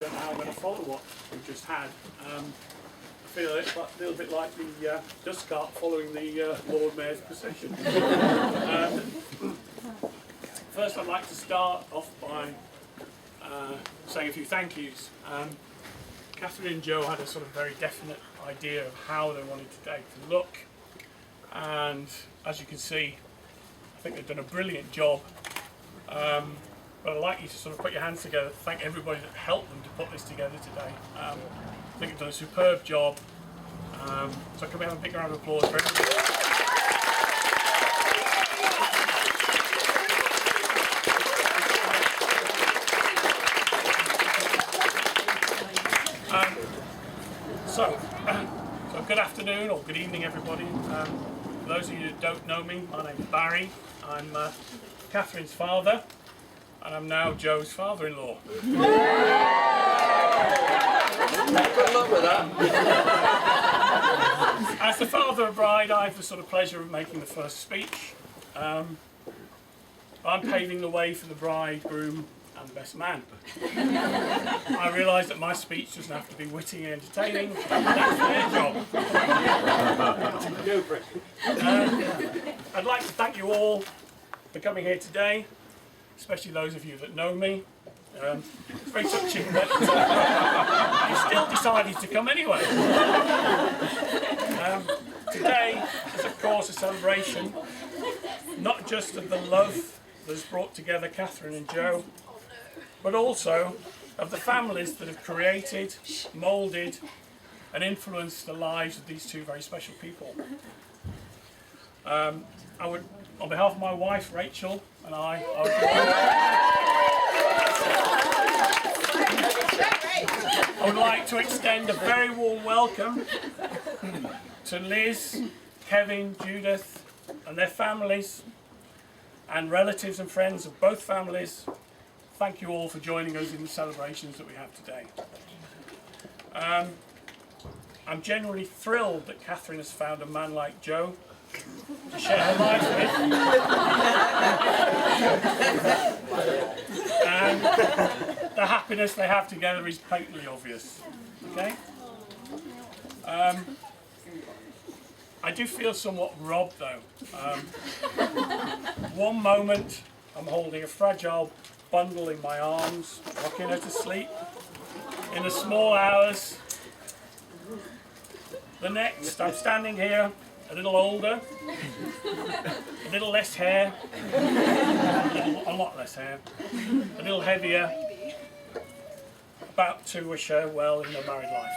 don't know how I'm going to follow what we've just had. I feel it's a little bit like the dust cart following the Lord Mayor's procession. First, I'd like to start off by saying a few thank yous. Catherine and Joe had a sort of very definite idea of how they wanted today to look, and as you can see, I think they've done a brilliant job. But I'd like you to sort of put your hands together, thank everybody that helped them to put this together today. I think they've done a superb job. So can we have a big round of applause for everybody? So good afternoon or good evening, everybody. For those of you who don't know me, my name's Barry. I'm Catherine's father, and I'm now Joe's father-in-law. Good luck with that. As the father of bride, I have the sort of pleasure of making the first speech. I'm paving the way for the bride, groom, and the best man. I realise that my speech doesn't have to be witty and entertaining. That's their job. I'd like to thank you all for coming here today, especially those of you that know me. It's very touching that you still decided to come anyway. Today is of course a celebration, not just of the love that's brought together Catherine and Joe, but also of the families that have created, moulded and influenced the lives of these two very special people. I would, on behalf of my wife Rachel and I would like to extend a very warm welcome to Liz, Kevin, Judith and their families and relatives and friends of both families. Thank you all for joining us in the celebrations that we have today. I'm genuinely thrilled that Catherine has found a man like Joe to share her life with. And the happiness they have together is patently obvious. Okay? I do feel somewhat robbed though. One moment I'm holding a fragile bundle in my arms, rocking her to sleep in the small hours. The next I'm standing here, a little older, a little less hair, a lot less hair, a little heavier, about to wish her well in her married life.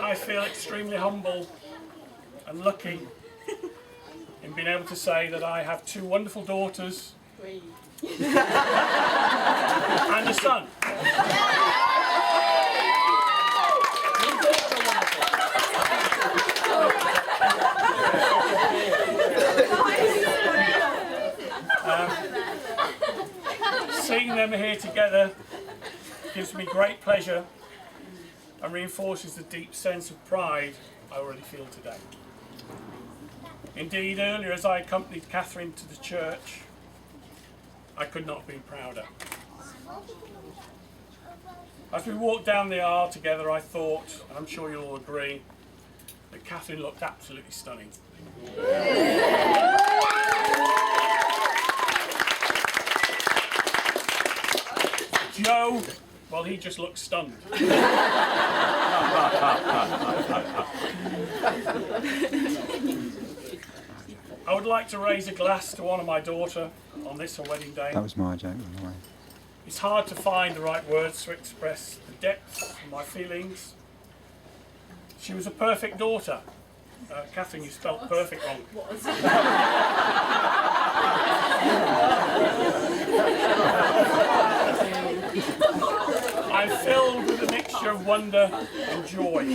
I feel extremely humble and lucky in being able to say that I have two wonderful daughters and a son. Seeing them here together gives me great pleasure and reinforces the deep sense of pride I already feel today. Indeed, earlier as I accompanied Catherine to the church, I could not have been prouder. As we walked down the aisle together, I thought, and I'm sure you'll all agree, that Catherine looked absolutely stunning. Joe, well, he just looked stunned. I would like to raise a glass to honour my daughter on this, her wedding day. That was my joke, by the way. It's hard to find the right words to express the depth of my feelings. She was a perfect daughter. Catherine, you spelled perfect wrong. I'm filled with a mixture of wonder and joy.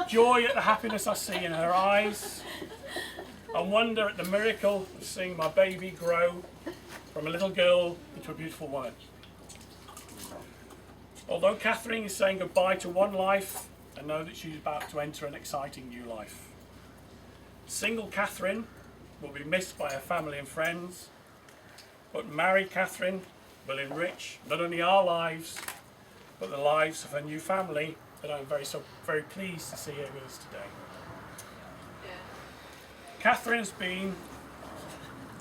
Joy at the happiness I see in her eyes, and wonder at the miracle of seeing my baby grow from a little girl into a beautiful woman. Although Catherine is saying goodbye to one life, I know that she's about to enter an exciting new life. Single Catherine will be missed by her family and friends, but married Catherine will enrich not only our lives, but the lives of her new family that I'm very pleased to see here with us today. Catherine's been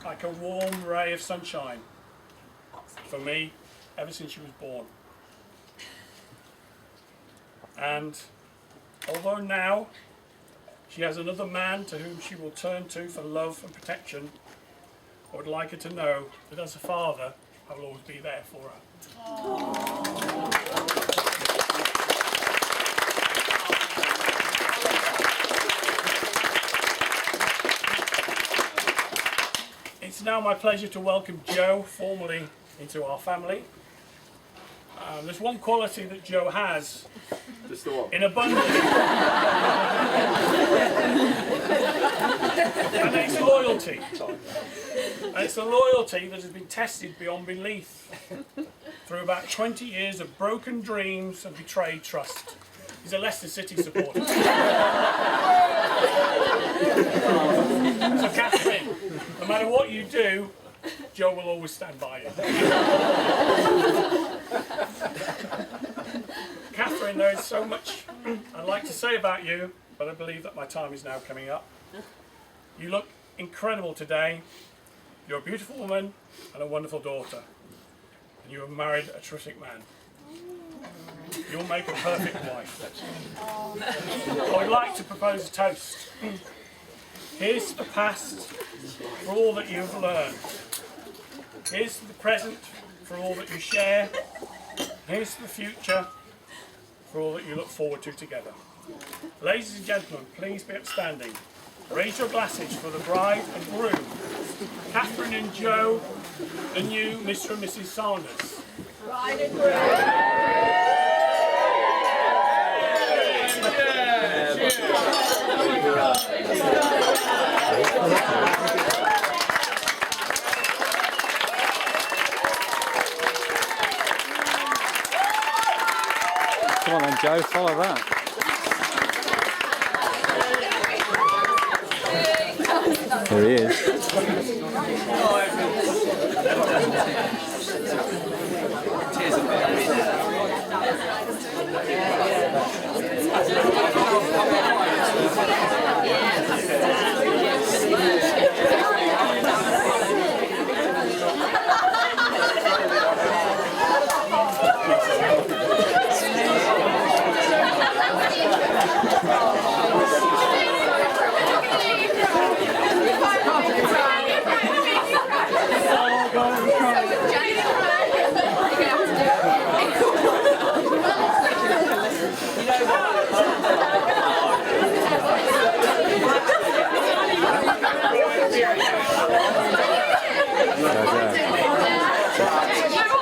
like a warm ray of sunshine for me ever since she was born. And although now she has another man to whom she will turn to for love and protection, I would like her to know that as a father, I will always be there for her. Aww. It's now my pleasure to welcome Joe formally into our family. There's one quality that Joe has in abundance, and it's loyalty. And it's a loyalty that has been tested beyond belief through about 20 years of broken dreams and betrayed trust. He's a Leicester City supporter. So Catherine, no matter what you do, Joe will always stand by you. Catherine, there is so much I'd like to say about you, but I believe that my time is now coming up. You look incredible today. You're a beautiful woman and a wonderful daughter. And you have married a terrific man. You'll make a perfect wife. I would like to propose a toast. Here's to the past for all that you've learned. Here's to the present for all that you share. Here's to the future for all that you look forward to together. Ladies and gentlemen, please be upstanding. Raise your glasses for the bride and groom, Catherine and Joe, the new Mr. and Mrs. Sanders. Bride and groom. Come on then, Joe, follow that. There he is.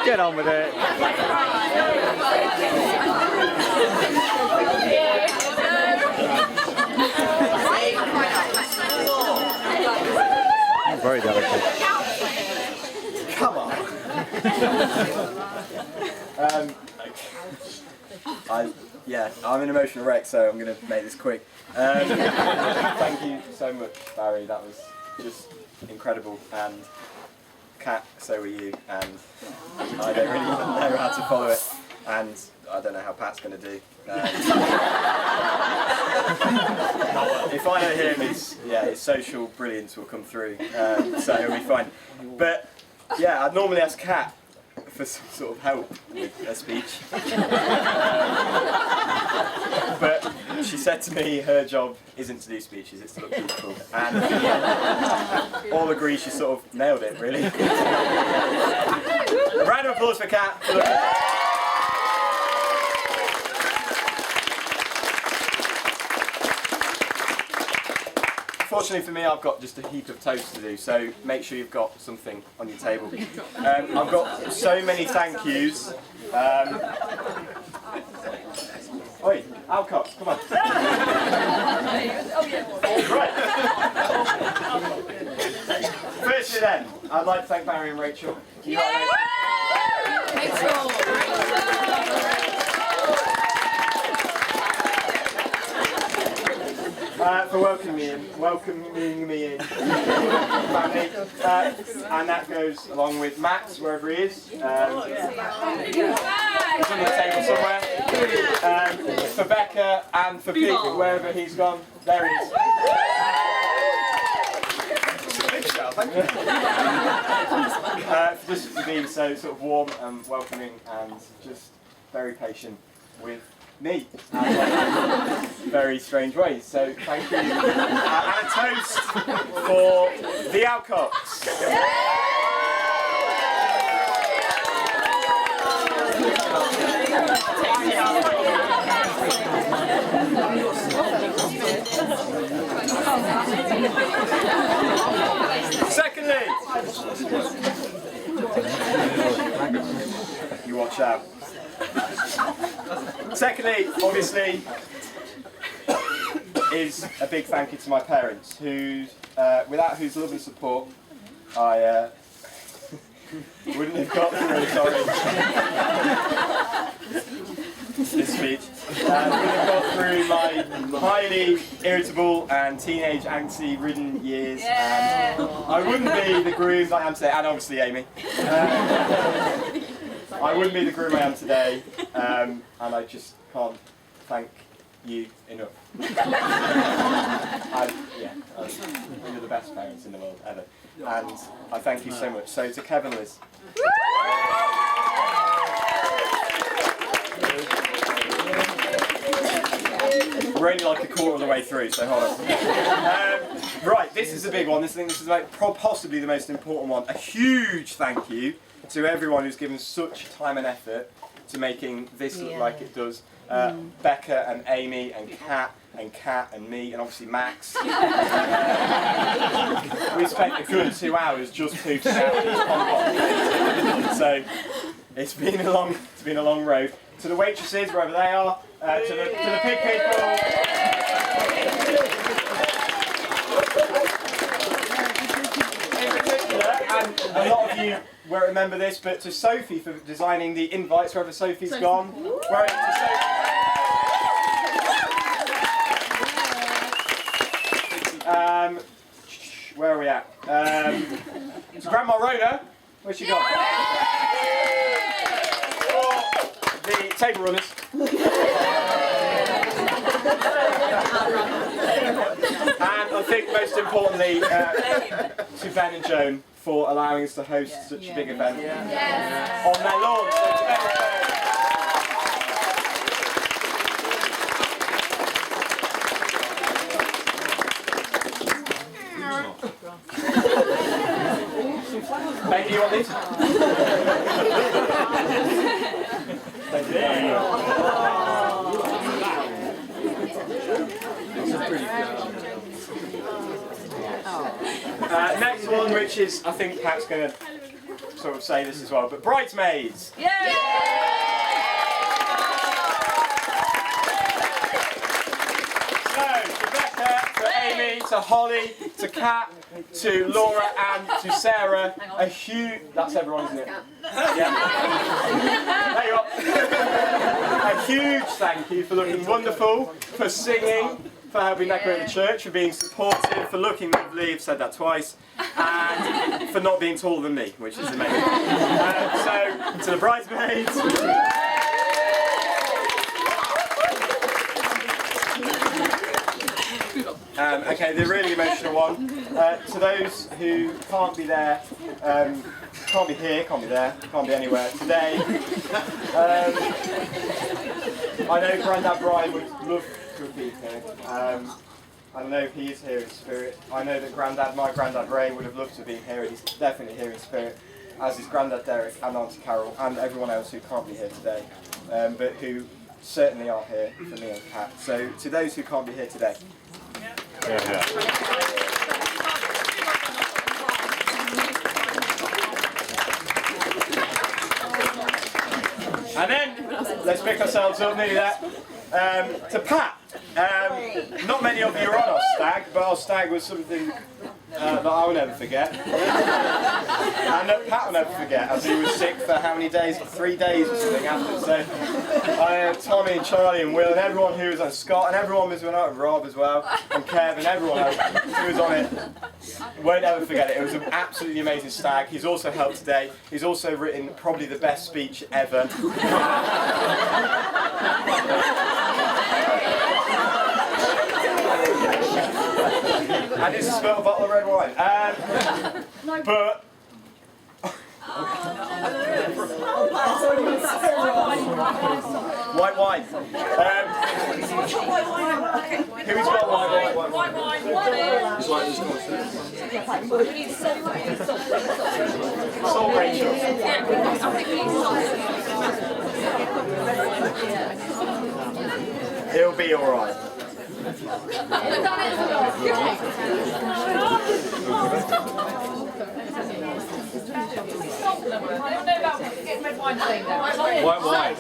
Get on with it. Very delicate. Come on. I'm an emotional wreck, so I'm going to make this quick. Thank you so much, Barry. That was just incredible. And Kat, so were you. And I don't really know how to follow it. And I don't know how Pat's going to do. If I don't hear him, his social brilliance will come through. So he'll be fine. But yeah, I'd normally ask Kat for some sort of help with her speech. But she said to me her job isn't to do speeches, it's to look beautiful. And all agree she sort of nailed it, really. A round of applause for Kat. Fortunately for me, I've got just a heap of toast to do, so make sure you've got something on your table. I've got so many thank yous. Oi, Alcock, come on. Right. Firstly then, I'd like to thank Barry and Rachel. Rachel! for welcoming me in, family. And that goes along with Max, wherever he is. He's on the table somewhere. For Becca and for Pete, wherever he's gone. There he is. Thank you. Just for being so sort of warm and welcoming and just very patient with me and very strange ways. So thank you. And a toast for the Alcocks. Secondly, you watch out. Secondly, obviously, is a big thank you to my parents, without whose love and support, I wouldn't have got through. This speech. Wouldn't have got through my highly irritable and teenage angsty-ridden years. And I wouldn't be the groom that I am today, and obviously Amy. I wouldn't be the groom I am today, and I just can't thank you enough. You're the best parents in the world ever, and I thank you so much. So to Kevin, Liz. We're only like a quarter of the way through, so hold on. Right, this is a big one. This is like possibly the most important one. A huge thank you to everyone who's given such time and effort to making this look like it does. Becca and Amy and Kat and me and obviously Max. We spent a good 2 hours just pooping out these pom-poms. So it's been a long road. To the waitresses, wherever they are, to the pig people. In particular, and a lot of you won't remember this, but to Sophie for designing the invites wherever Sophie's gone. Where are we at? To Grandma Rhoda, where's she gone? The table runners. And I think most importantly to Ben and Joan for allowing us to host such a big event on their lawn. So to Ben and Joan. Ben, do you want these? Thank you. Next one, which is, I think Pat's going to sort of say this as well, but bridesmaids. So, to Becca, to Amy, to Holly, to Kat, to Laura and to Sarah, a huge... That's everyone, isn't it? Yeah. There you are. A huge thank you for looking wonderful, for singing, for helping decorate the church, for being supportive, for looking lovely, I've said that twice, and for not being taller than me, which is amazing. So, to the bridesmaids. Okay, the really emotional one. To those who can't be there, can't be here, can't be there, can't be anywhere today. I know Grandad Brian would love to have been here. I know he is here in spirit. I know that my Grandad Ray would have loved to have been here, and he's definitely here in spirit, as is Grandad Derek and Auntie Carol, and everyone else who can't be here today, but who certainly are here for me and Kat. So to those who can't be here today. And then, let's pick ourselves up, nearly that, to Pat. Not many of you are on our stag, but our stag was something that I will never forget. And that Pat will never forget, as he was sick for how many days? 3 days or something after. So Tommy and Charlie and Will and everyone who was on, Scott and everyone was on it, Rob as well, and Kev and everyone else who was on it. Won't ever forget it. It was an absolutely amazing stag. He's also helped today. He's also written probably the best speech ever. And it's spilled a bottle of red wine. But white wine. Who's got white wine? White wine. Salt, Rachel. It'll be alright. White wine.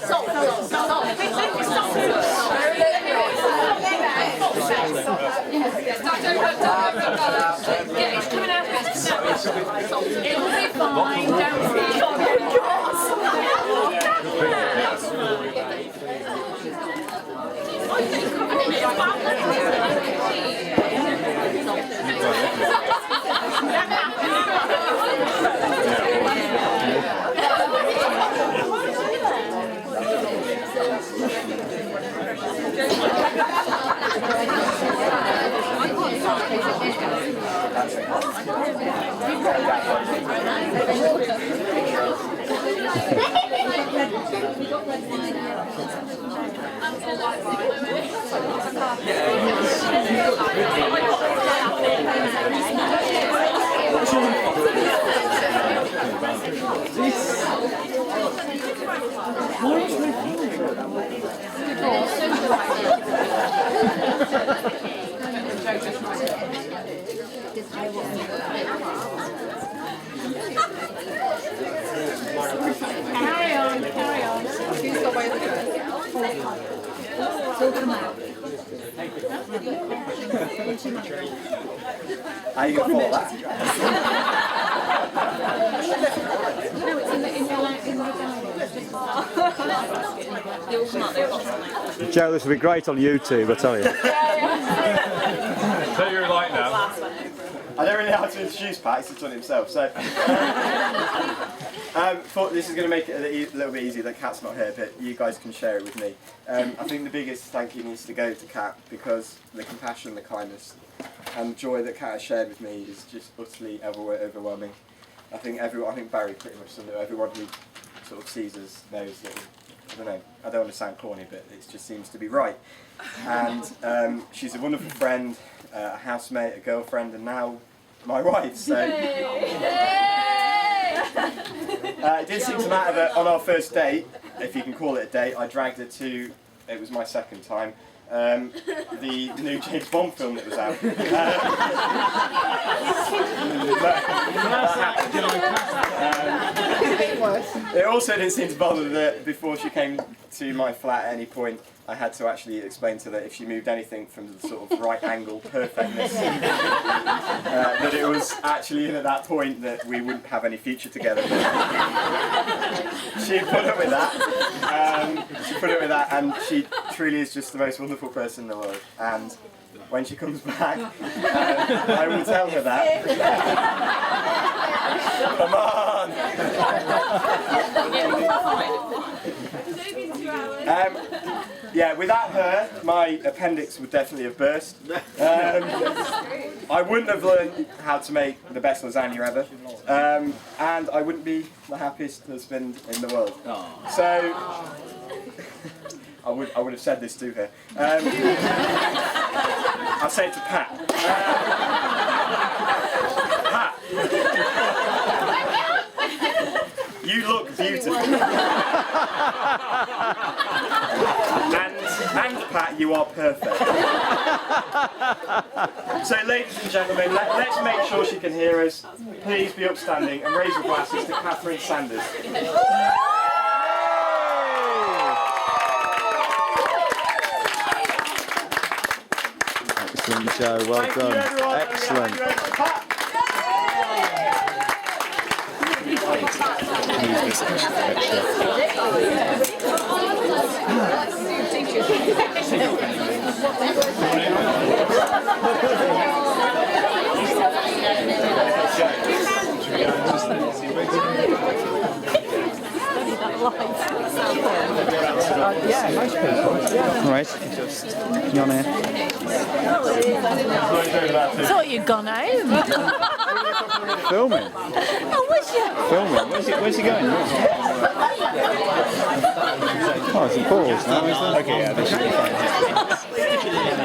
It's coming out. It'll be fine. Don't Carry on. Who's got away with it? How are you going to follow that? Joe, this will be great on YouTube, I tell you. So you're like now. I don't really know how to introduce Pat, he's done it himself, so... thought this is going to make it a little bit easier that Kat's not here, but you guys can share it with me. I think the biggest thank you needs to go to Kat, because the compassion, the kindness, and the joy that Kat has shared with me is just utterly overwhelming. I think Barry pretty much summed it up. Everyone who sort of sees us knows that, I don't know, I don't want to sound corny, but it just seems to be right. And she's a wonderful friend, a housemate, a girlfriend, and now my wife, so... it did seem to matter that on our first date, if you can call it a date, I dragged her to, it was my second time, the new James Bond film that was out. It also didn't seem to bother that before she came to my flat at any point, I had to actually explain to her that if she moved anything from the sort of right angle perfectness, that it was actually in at that point that we wouldn't have any future together. She put up with that. And she truly is just the most wonderful person in the world. And when she comes back, I will tell her that. Come on! Yeah, without her, my appendix would definitely have burst. I wouldn't have learned how to make the best lasagna ever, and I wouldn't be the happiest husband in the world. So, I would have said this to her. I'll say it to Pat. Pat, you look beautiful. And Pat, you are perfect. So, ladies and gentlemen, let's make sure she can hear us. Please be upstanding and raise your glasses to Catherine Sanders. Excellent, Joe. Well done. Thank you, everyone. Excellent. Pat. Yeah, most people. Right. You on here? I thought you'd gone home. Filming. Oh, was you? Filming. Where's he going? Oh, it's a pause now, isn't it? Okay, yeah, this should be fine.